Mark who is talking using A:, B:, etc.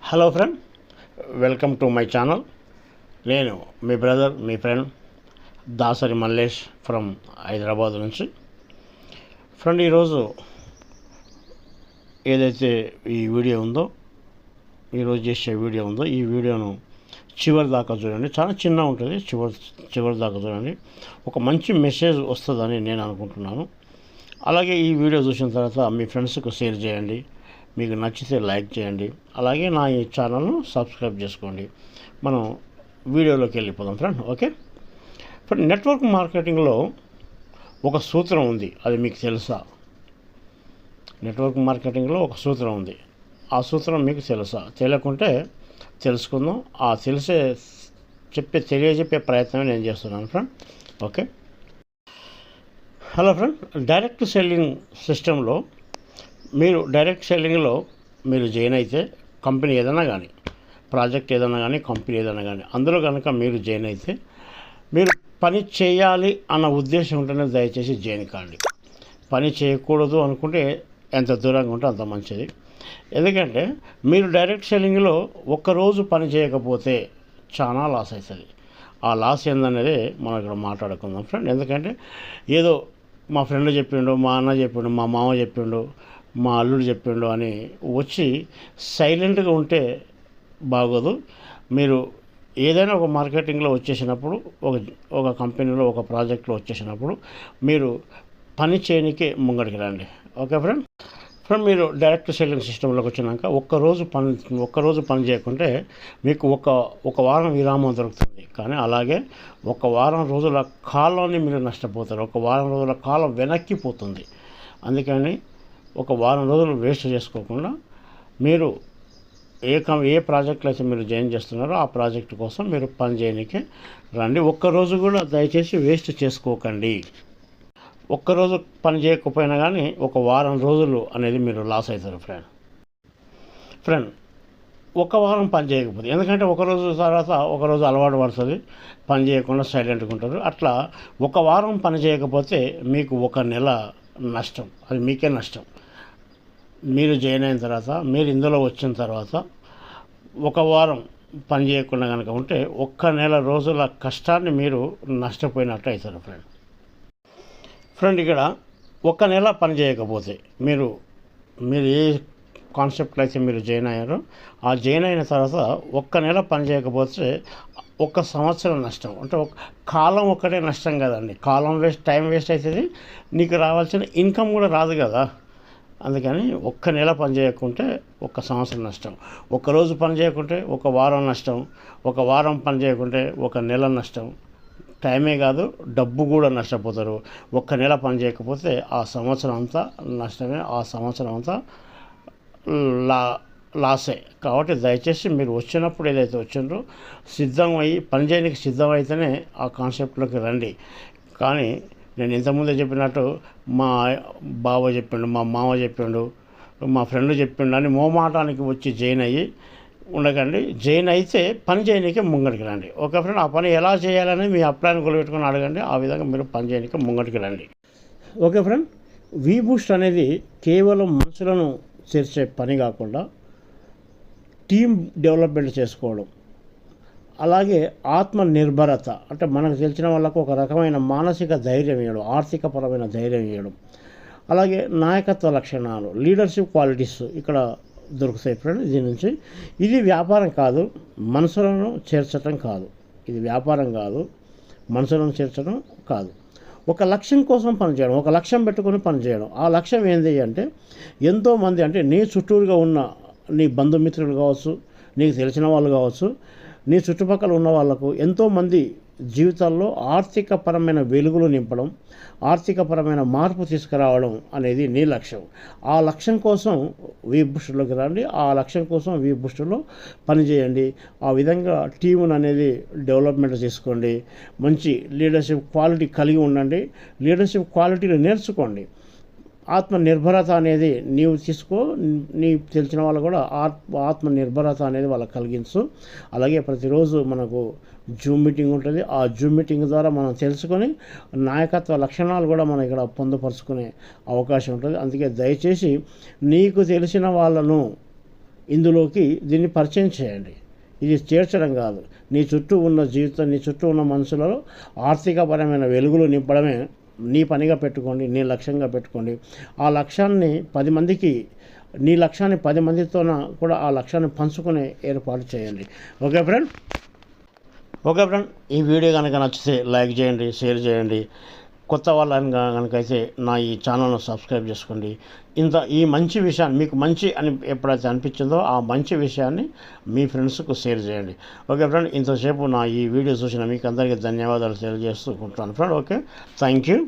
A: Hello friend, welcome to my channel. నేను మీ brother, మీ ఫ్రెండ్ దాసరి మల్లేష్ ఫ్రమ్ హైదరాబాద్ నుంచి. ఫ్రెండ్, ఈరోజు ఏదైతే ఈ వీడియో ఉందో, ఈరోజు చేసే వీడియో ఉందో, ఈ వీడియోను చివరి దాకా చూడండి. చాలా చిన్న ఉంటుంది, చివరి దాకా చూడండి. ఒక మంచి మెసేజ్ వస్తుందని నేను అనుకుంటున్నాను. అలాగే ఈ వీడియో చూసిన తర్వాత మీ ఫ్రెండ్స్కు షేర్ చేయండి. మీకు నచ్చితే లైక్ చేయండి. అలాగే నా ఈ ఛానల్ను సబ్స్క్రైబ్ చేసుకోండి. మనం వీడియోలోకి వెళ్ళిపోదాం ఫ్రెండ్. ఓకే ఫ్రెండ్, నెట్వర్క్ మార్కెటింగ్లో ఒక సూత్రం ఉంది, అది మీకు తెలుసా? నెట్వర్క్ మార్కెటింగ్లో ఒక సూత్రం ఉంది, ఆ సూత్రం మీకు తెలుసా? తెలియకుంటే తెలుసుకుందాం. ఆ తెలియజెప్పే ప్రయత్నమే నేను చేస్తున్నాను friend. Okay, hello friend. Direct selling సిస్టంలో డైరెక్ట్ సెల్లింగ్లో మీరు జాయిన్ అయితే, కంపెనీ ఏదైనా కానీ, ప్రాజెక్ట్ ఏదైనా కానీ, కంపెనీ ఏదైనా కానీ, అందులో కనుక మీరు జాయిన్ అయితే, మీరు పని చేయాలి అన్న ఉద్దేశం ఉంటేనే దయచేసి జాయిన్ కాండి. పని చేయకూడదు అనుకుంటే ఎంత దూరంగా ఉంటే అంత మంచిది. ఎందుకంటే మీరు డైరెక్ట్ సెల్లింగ్లో ఒక్కరోజు పని చేయకపోతే చాలా లాస్ అవుతుంది. ఆ లాస్ ఏందనేది మనం ఇక్కడ మాట్లాడుకుందాం ఫ్రెండ్. ఎందుకంటే ఏదో మా ఫ్రెండ్ చెప్పిండు, మా అన్న చెప్పిండు, మా మామ చెప్పిండు, మా అల్లుడు చెప్పిండు అని వచ్చి సైలెంట్గా ఉంటే బాగోదు. మీరు ఏదైనా ఒక మార్కెటింగ్లో వచ్చేసినప్పుడు, ఒక కంపెనీలో, ఒక ప్రాజెక్ట్లో వచ్చేసినప్పుడు మీరు పని చేయనికే ముంగడికి రండి. Okay friend. మీరు డైరెక్ట్ సెల్లింగ్ సిస్టంలోకి వచ్చినాక ఒక్కరోజు పని చేయకుంటే మీకు ఒక వారం విరామం దొరుకుతుంది. కానీ అలాగే ఒక వారం రోజుల కాలాన్ని మీరు నష్టపోతారు. ఒక వారం రోజుల కాలం వెనక్కిపోతుంది. అందుకని ఒక వారం రోజులు వేస్ట్ చేసుకోకుండా మీరు ఏ ప్రాజెక్టులో అయితే మీరు జాయిన్ చేస్తున్నారో ఆ ప్రాజెక్టు కోసం మీరు పని చేయడానికి రండి. ఒక్కరోజు కూడా దయచేసి వేస్ట్ చేసుకోకండి. ఒక్కరోజు పని చేయకపోయినా కానీ ఒక వారం రోజులు అనేది మీరు లాస్ అవుతారు ఫ్రెండ్. ఒక వారం పని చేయకపోతే, ఎందుకంటే ఒకరోజు తర్వాత ఒకరోజు అలవాటు పడుతుంది, పని చేయకుండా సైలెంట్గా ఉంటారు. అట్లా ఒక వారం పని చేయకపోతే మీకు ఒక నెల నష్టం, అది మీకే నష్టం. మీరు జాయిన్ అయిన తర్వాత, మీరు ఇందులో వచ్చిన తర్వాత ఒక వారం పని చేయకుండా కనుక ఉంటే ఒక్క నెల రోజుల కష్టాన్ని మీరు నష్టపోయినట్టు అవుతారు ఫ్రెండ్. ఇక్కడ ఒక నెల పని చేయకపోతే మీరు ఏ కాన్సెప్ట్లో అయితే మీరు జాయిన్ అయ్యారో, ఆ జాయిన్ అయిన తర్వాత ఒక్క నెల పని చేయకపోతే ఒక సంవత్సరం నష్టం. అంటే కాలం ఒక్కటే నష్టం కదండి. కాలం వేస్ట్, టైం వేస్ట్ అవుతుంది, నీకు రావాల్సిన ఇన్కమ్ కూడా రాదు కదా. అందుకని ఒక్క నెల పని చేయకుంటే ఒక సంవత్సరం నష్టం, ఒక్కరోజు పని చేయకుంటే ఒక వారం నష్టం, ఒక వారం పని చేయకుంటే ఒక నెల నష్టం. టైమే కాదు, డబ్బు కూడా నష్టపోతారు. ఒక్క నెల పని చేయకపోతే ఆ సంవత్సరం అంతా నష్టమే, ఆ సంవత్సరం అంతా లాసే. కాబట్టి దయచేసి మీరు వచ్చినప్పుడు ఏదైతే వచ్చిండ్రో పని చేయడానికి సిద్ధమైతేనే ఆ కాన్సెప్ట్లోకి రండి. కానీ నేను ఇంతకుముందే చెప్పినట్టు మా బావ చెప్పిండు, మా మామ చెప్పిండు, మా ఫ్రెండ్ చెప్పిండు అని మోమాటానికి వచ్చి జాయిన్ అయ్యి ఉండకండి. జాయిన్ అయితే పని చేయడానికి ముంగడికి రండి. ఓకే ఫ్రెండ్, ఆ పని ఎలా చేయాలని మీ అప్లైని కొలుపెట్టుకొని అడగండి. ఆ విధంగా మీరు పని చేయడానికి ముంగడికి రండి. ఓకే ఫ్రెండ్, వీబూస్ట్ అనేది కేవలం మనుషులను చేర్చే పని కాకుండా టీమ్ డెవలప్మెంట్ చేసుకోవడం, అలాగే ఆత్మ నిర్భరత, అంటే మనకు తెలిసిన వాళ్ళకు ఒక రకమైన మానసిక ధైర్యం ఇవ్వడం, ఆర్థికపరమైన ధైర్యం ఇవ్వడం, అలాగే నాయకత్వ లక్షణాలు, లీడర్షిప్ క్వాలిటీస్ ఇక్కడ దొరుకుతాయి ఫ్రెండ్. దీని నుంచి ఇది వ్యాపారం కాదు, మనుషులను చేర్చడం కాదు. ఇది వ్యాపారం కాదు, మనుషులను చేర్చడం కాదు. ఒక లక్ష్యం కోసం పనిచేయడం, ఒక లక్ష్యం పెట్టుకొని పనిచేయడం. ఆ లక్ష్యం ఏంటి అంటే, ఎంతోమంది, అంటే నీ చుట్టూరుగా ఉన్న నీ బంధుమిత్రులు కావచ్చు, నీకు తెలిసిన వాళ్ళు కావచ్చు, నీ చుట్టుపక్కల ఉన్న వాళ్ళకు ఎంతోమంది జీవితాల్లో ఆర్థికపరమైన వెలుగులు నింపడం, ఆర్థికపరమైన మార్పు తీసుకురావడం అనేది నీ లక్ష్యం. ఆ లక్ష్యం కోసం వీబూస్ట్లోకి రండి. ఆ లక్ష్యం కోసం వీబూస్ట్లో పనిచేయండి. ఆ విధంగా టీమును అనేది డెవలప్మెంట్ చేసుకోండి. మంచి లీడర్షిప్ క్వాలిటీ కలిగి ఉండండి. లీడర్షిప్ క్వాలిటీని నేర్చుకోండి. ఆత్మ నిర్భరత అనేది నీవు తీసుకో, నీ తెలిసిన వాళ్ళు కూడా ఆత్మ నిర్భరత అనేది వాళ్ళకి కలిగించు. అలాగే ప్రతిరోజు మనకు జూమ్ మీటింగ్ ఉంటుంది. ఆ జూమ్ మీటింగ్ ద్వారా మనం తెలుసుకొని నాయకత్వ లక్షణాలు కూడా మనం ఇక్కడ పొందుపరుచుకునే అవకాశం ఉంటుంది. అందుకే దయచేసి నీకు తెలిసిన వాళ్ళను ఇందులోకి దీన్ని పరిచయం చేయండి. ఇది చేర్చడం కాదు, నీ చుట్టూ ఉన్న జీవితం, నీ చుట్టూ ఉన్న మనుషులలో ఆర్థికపరమైన వెలుగులు నింపడమే నీ పనిగా పెట్టుకోండి, నీ లక్ష్యంగా పెట్టుకోండి. ఆ లక్ష్యాన్ని 10 మందికి, నీ లక్ష్యాన్ని 10 మందితోన కూడా ఆ లక్ష్యాన్ని పంచుకునే ఏర్పాటు చేయండి. ఓకే ఫ్రెండ్, ఈ వీడియో కనుక నచ్చితే లైక్ చేయండి, షేర్ చేయండి. కొత్త వాళ్ళని కనుకైతే నా ఈ ఛానల్ను సబ్స్క్రైబ్ చేసుకోండి. ఈ మంచి విషయాన్ని, మీకు మంచి అని ఎప్పుడైతే అనిపించిందో ఆ మంచి విషయాన్ని మీ ఫ్రెండ్స్కు షేర్ చేయండి. ఓకే ఫ్రెండ్, ఇంతసేపు నా ఈ వీడియో చూసిన మీకు అందరికీ ధన్యవాదాలు తెలియజేస్తూ ఉంటాను ఫ్రెండ్. Okay, thank you.